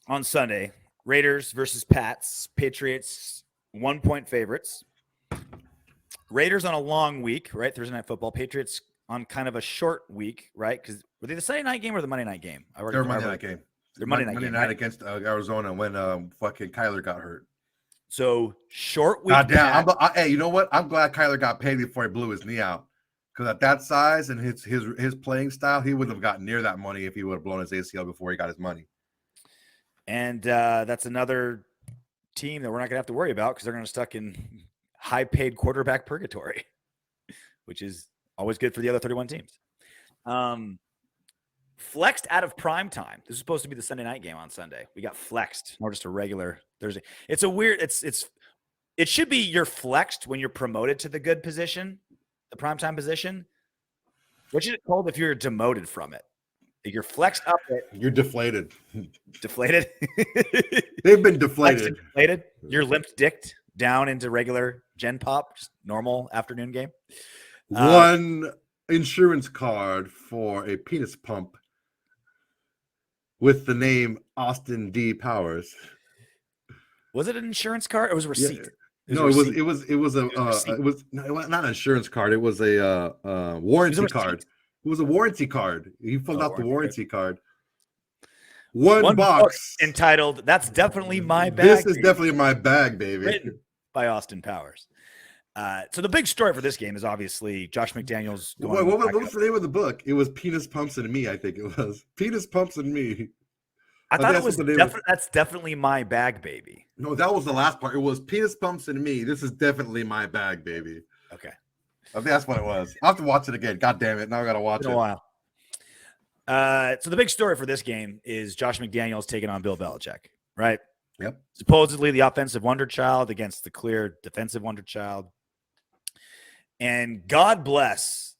on Sunday. Raiders versus Pats. Patriots 1-point favorites. Raiders on a long week, right? Thursday Night Football. Patriots on kind of a short week, right? Because were they the Sunday night game or the Monday night game? They're Monday night game. They're Monday night right? Against Arizona when fucking Kyler got hurt. So short week. Goddamn! Hey, you know what? I'm glad Kyler got paid before he blew his knee out. Because at that size and his playing style, he wouldn't have gotten near that money if he would have blown his ACL before he got his money. And that's another team that we're not going to have to worry about because they're going to stuck in high-paid quarterback purgatory, which is always good for the other 31 teams. Flexed out of prime time. This is supposed to be the Sunday night game on Sunday. We got flexed, or just a regular Thursday. It's a weird. It should be you're flexed when you're promoted to the good position, the primetime position. What is it called if you're demoted from it? You're flexed up it. You're deflated. Deflated? They've been deflated. Deflated? You're limp-dicked down into regular Gen Pop, just normal afternoon game. One insurance card for a penis pump with the name Austin D. Powers. Was it an insurance card or was it a receipt? Yeah. It was not an insurance card. It was a warranty card. It was a warranty card. He filled out the warranty card. One box entitled "That's Definitely My Bag." This is definitely my bag, baby. Written by Austin Powers. So the big story for this game is obviously Josh McDaniels. What was the name of the book? It was Penis Pumps and Me. I think it was Penis Pumps and Me. I thought it was That's Definitely My Bag, Baby. No, that was the last part. It was Penis Pumps and Me. This is definitely my bag, baby. Okay. I think that's what it was. I'll have to watch it again. God damn it. Now I got to watch it. In a while. So the big story for this game is Josh McDaniels taking on Bill Belichick, right? Yep. Supposedly the offensive wonder child against the clear defensive wonder child. And God bless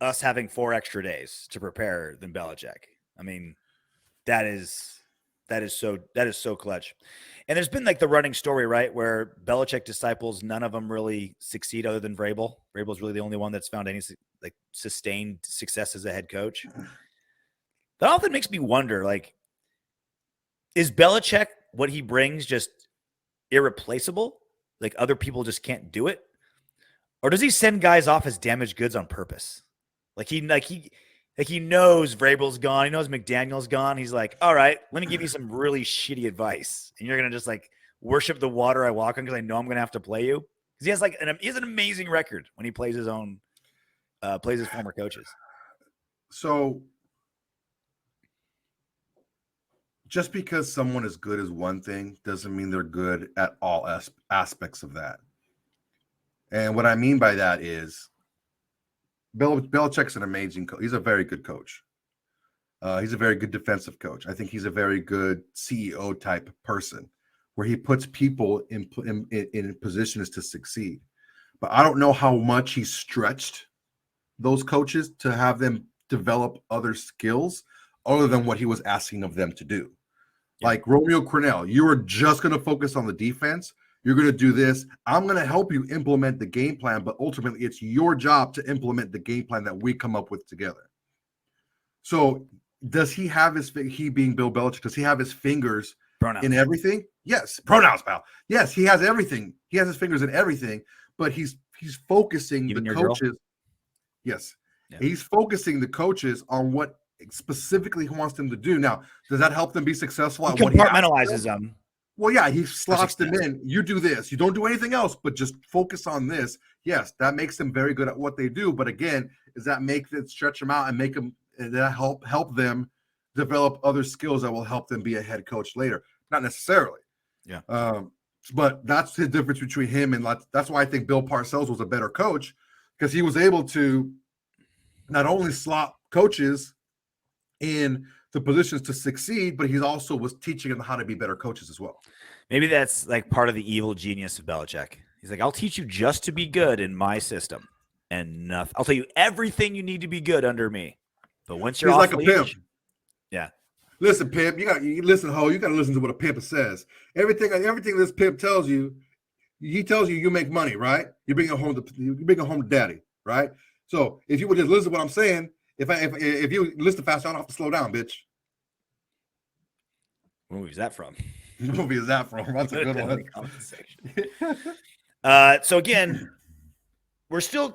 us having 4 extra days to prepare than Belichick. I mean, that is so clutch. And there's been like the running story, right, where Belichick disciples, none of them really succeed other than Vrabel. Vrabel's really the only one that's found any like sustained success as a head coach. That often makes me wonder, like, is Belichick, what he brings, just irreplaceable? Like other people just can't do it? Or does he send guys off as damaged goods on purpose? Like he knows Vrabel's gone. He knows McDaniel's gone. He's like, all right, let me give you some really shitty advice. And you're going to just like worship the water I walk on because I know I'm going to have to play you. Because he has an amazing record when he plays his own, plays his former coaches. So just because someone is good as one thing doesn't mean they're good at all aspects of that. And what I mean by that is Belichick's an amazing coach. He's a very good coach. He's a very good defensive coach. I think he's a very good CEO type person where he puts people in positions to succeed. But I don't know how much he stretched those coaches to have them develop other skills other than what he was asking of them to do. Yeah. Like Romeo Crennel, you are just going to focus on the defense. You're going to do this. I'm going to help you implement the game plan, but ultimately it's your job to implement the game plan that we come up with together. So does he have he being Bill Belichick, does he have his fingers in everything? Yes. Pronouns, pal. Yes, he has everything. He has his fingers in everything, but he's focusing the coaches. Girl? Yes. Yeah. He's focusing the coaches on what specifically he wants them to do. Now, does that help them be successful? He compartmentalizes them. Well, yeah, he slots them in. You do this. You don't do anything else, but just focus on this. Yes, that makes them very good at what they do. But again, does that make it stretch them out and make them that help them develop other skills that will help them be a head coach later? Not necessarily. Yeah. But that's the difference between him and that's why I think Bill Parcells was a better coach, because he was able to not only slot coaches in the positions to succeed, but he also was teaching them how to be better coaches as well. Maybe that's like part of the evil genius of Belichick. He's like, I'll teach you just to be good in my system and nothing. I'll tell you everything you need to be good under me. But once you're like a pimp. Yeah. Listen, pimp, you listen, ho, you got to listen to what a pimp says. Everything this pimp tells you, he tells you make money, right? You bring it home to daddy, right? So if you would just listen to what I'm saying, if you listen fast, I don't have to slow down, bitch. What movie is that from? What movie is that from? That's a good one. Comment section. So again, we're still,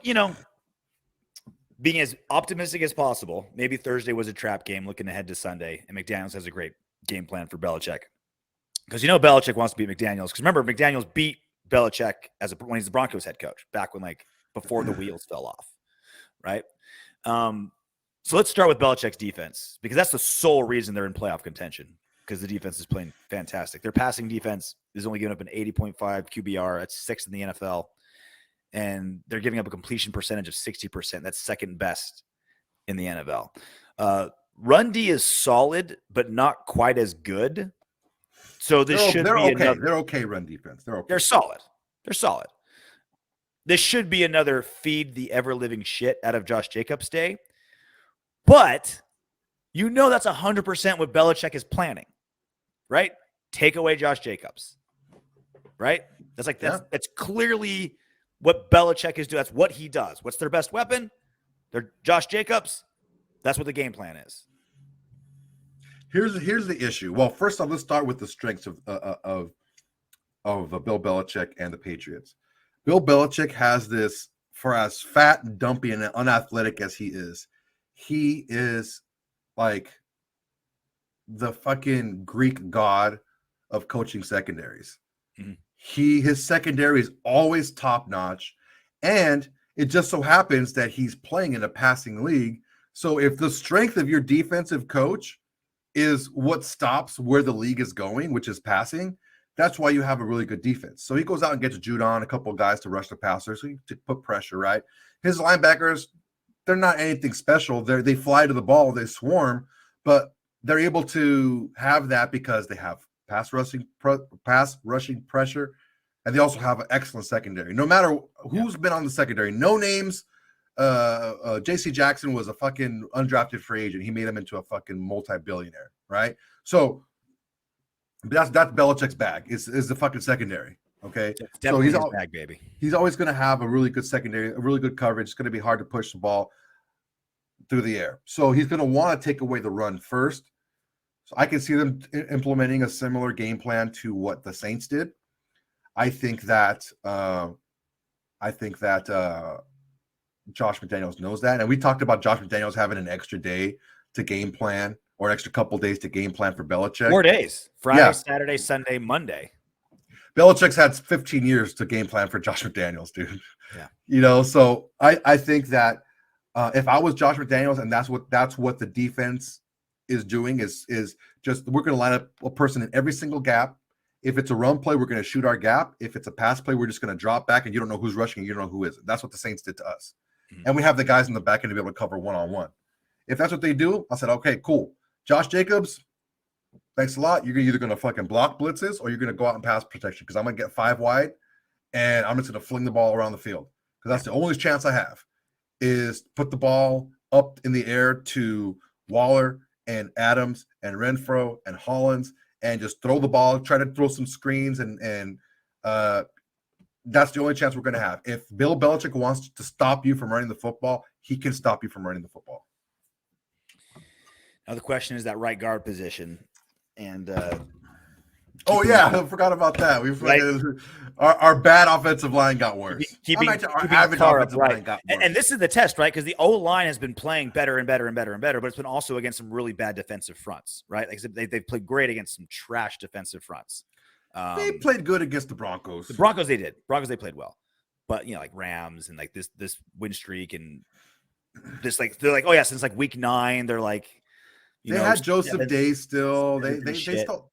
being as optimistic as possible. Maybe Thursday was a trap game looking ahead to Sunday, and McDaniels has a great game plan for Belichick. Because Belichick wants to beat McDaniels. Because remember, McDaniels beat Belichick when he's the Broncos head coach, back when before the wheels fell off, right? So let's start with Belichick's defense, because that's the sole reason they're in playoff contention, because the defense is playing fantastic. Their passing defense is only giving up an 80.5 QBR. That's sixth in the NFL. And they're giving up a completion percentage of 60%. That's second best in the NFL. Run D is solid, but not quite as good. So this should be okay. They're okay run defense. They're okay. They're solid. They're solid. This should be another feed the ever-living shit out of Josh Jacobs day. But that's 100% what Belichick is planning, right? Take away Josh Jacobs, right? That's clearly what Belichick is doing. That's what he does. What's their best weapon? They're Josh Jacobs. That's what the game plan is. Here's the issue. Well, first off, let's start with the strengths of Bill Belichick and the Patriots. Bill Belichick has this, for as fat and dumpy and unathletic as he is like the fucking Greek god of coaching secondaries. Mm-hmm. His secondary is always top notch, and it just so happens that he's playing in a passing league. So if the strength of your defensive coach is what stops where the league is going, which is passing, that's why you have a really good defense. So he goes out and gets Judon, a couple of guys to rush the passer, so to put pressure, right? His linebackers, they're not anything special. They fly to the ball, they swarm, but they're able to have that because they have pass rushing pressure, and they also have an excellent secondary. No matter who's been on the secondary, no names. J.C. Jackson was a fucking undrafted free agent. He made him into a fucking multi-billionaire, right? So that's Belichick's bag. Is the fucking secondary, okay? So he's his bag, baby. He's always going to have a really good secondary, a really good coverage. It's going to be hard to push the ball through the air. So he's going to want to take away the run first. So I can see them implementing a similar game plan to what the Saints did. I think that Josh McDaniels knows that. And we talked about Josh McDaniels having an extra day to game plan, or an extra couple days to game plan for Belichick. 4 days. Friday, Saturday, Sunday, Monday. Belichick's had 15 years to game plan for Josh McDaniels, dude. Yeah. So I think that if I was Josh McDaniels, and that's what the defense is doing, is just, we're going to line up a person in every single gap. If it's a run play, we're going to shoot our gap. If it's a pass play, we're just going to drop back, and you don't know who's rushing, and you don't know who isn't. That's what the Saints did to us. Mm-hmm. And we have the guys in the back end to be able to cover one-on-one. If that's what they do, I said, okay, cool. Josh Jacobs, thanks a lot. You're either going to fucking block blitzes, or you're going to go out and pass protection, because I'm going to get 5 wide, and I'm just going to fling the ball around the field, because that's the only chance I have, is put the ball up in the air to Waller and Adams and Renfrow and Hollins, and just throw the ball, try to throw some screens, and that's the only chance we're going to have. If Bill Belichick wants to stop you from running the football, he can stop you from running the football. Now the question is that right guard position, and I forgot about that. Our bad offensive line got worse. Keeping average offensive line got worse. And this is the test, right? Because the O-line has been playing better and better and better and better, but it's been also against some really bad defensive fronts, right? Like they've played great against some trash defensive fronts. They played good against the Broncos. The Broncos, they did. They played well. But, like Rams and like this win streak, and this, like, they're like, oh yeah, since like week 9, they're like, they had Joseph Day still. They still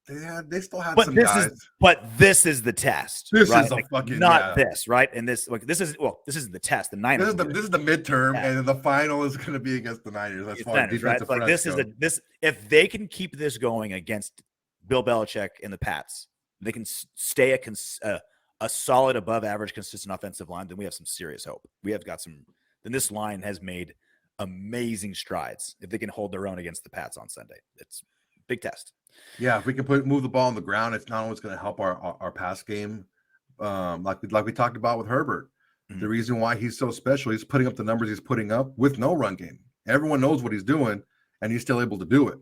had some guys. But this is the test. This right? is a fucking this, right? And this isn't the test. The Niners. This is the midterm, and the final is going to be against the Niners. That's fine. Right? Like this if they can keep this going against Bill Belichick and the Pats, they can stay a solid, above average, consistent offensive line. Then we have some serious hope. Then this line has made amazing strides if they can hold their own against the Pats on Sunday. It's a big test. Yeah, if we can move the ball on the ground, it's not always going to help our pass game. Like we talked about with Herbert. Mm-hmm. The reason why he's so special, he's putting up the numbers he's putting up with no run game. Everyone knows what he's doing, and he's still able to do it.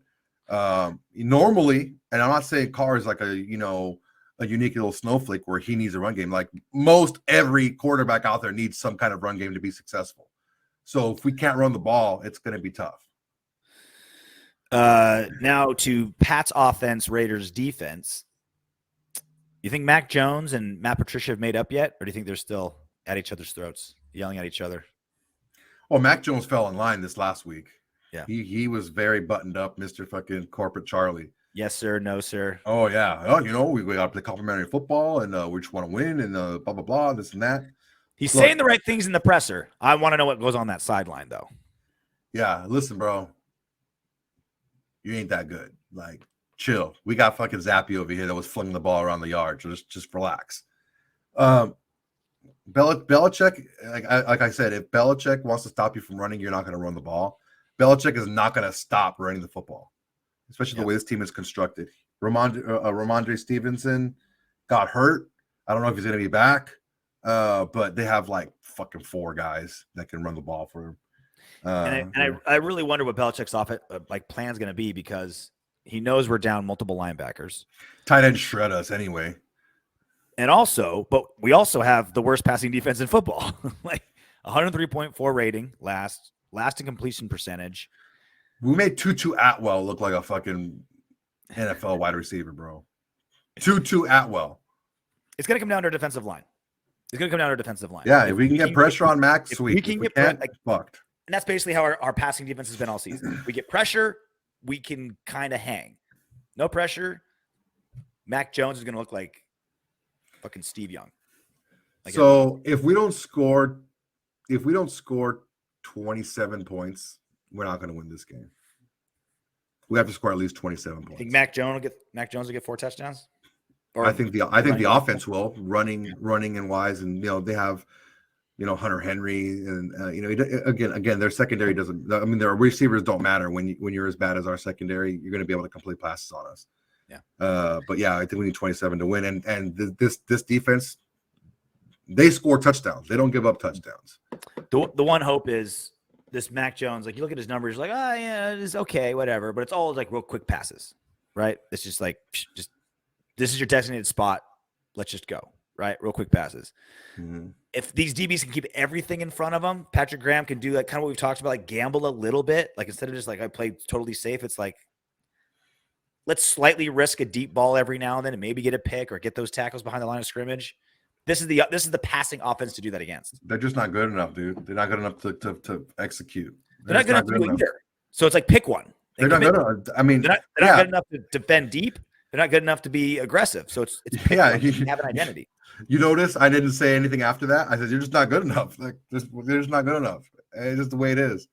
Normally, and I'm not saying Carr is like a unique little snowflake where he needs a run game. Like most every quarterback out there needs some kind of run game to be successful. So if we can't run the ball, it's going to be tough. Now to Pat's offense, Raiders defense. You think Mac Jones and Matt Patricia have made up yet, or do you think they're still at each other's throats, yelling at each other? Oh, Mac Jones fell in line this last week. Yeah, he was very buttoned up, Mr. fucking corporate Charlie. Yes, sir. No, sir. Oh yeah. Oh, we got to play complimentary football, and we just want to win, and blah blah blah, this and that. He's saying the right things in the presser. I want to know what goes on that sideline, though. Yeah, listen, bro. You ain't that good. Like, chill. We got fucking Zappy over here that was flinging the ball around the yard. So just relax. Belichick, like I said, if Belichick wants to stop you from running, you're not going to run the ball. Belichick is not going to stop running the football, especially the way this team is constructed. Ramondre Stevenson got hurt. I don't know if he's going to be back, but they have like fucking 4 guys that can run the ball for him. I really wonder what Belichick's plan is going to be, because he knows we're down multiple linebackers. Tight end shred us anyway. And also, but we also have the worst passing defense in football. Like 103.4 rating, last in completion percentage. We made Tutu Atwell look like a fucking NFL wide receiver, bro. Tutu Atwell. It's going to come down to our defensive line. Yeah, if we can get pressure on Mac, sweet. We can get fucked. And that's basically how our passing defense has been all season. We get pressure, we can kind of hang. No pressure, Mac Jones is going to look like fucking Steve Young. So if we don't score 27 points, we're not going to win this game. We have to score at least 27 points. You think Mac Jones will get 4 touchdowns? Or I think the offense will, running and wise, and they have Hunter Henry, and again their secondary doesn't. I mean, their receivers don't matter when you're as bad as our secondary. You're going to be able to complete passes on us. Yeah. But yeah, I think we need 27 to win, and this defense, they score touchdowns. They don't give up touchdowns. The one hope is this Mac Jones. Like, you look at his numbers, like, oh yeah, it's okay, whatever. But it's all like real quick passes, right? It's just like this is your designated spot. Let's just go, right? Real quick passes. Mm-hmm. If these DBs can keep everything in front of them, Patrick Graham can do like kind of what we've talked about, like gamble a little bit. Like, instead of just like I play totally safe, it's like, let's slightly risk a deep ball every now and then and maybe get a pick or get those tackles behind the line of scrimmage. This is the passing offense to do that against. They're just not good enough, dude. They're not good enough to execute. They're not good enough to do either. So it's like, pick one. They're not good enough. I mean, they're not good enough to defend deep. They're not good enough to be aggressive. So it's pick one. You have an identity. You notice I didn't say anything after that. I said, you're just not good enough. Like, they're just not good enough. It's just the way it is.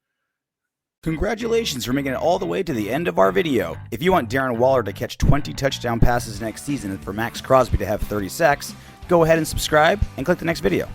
Congratulations for making it all the way to the end of our video. If you want Darren Waller to catch 20 touchdown passes next season and for Maxx Crosby to have 30 sacks, go ahead and subscribe and click the next video.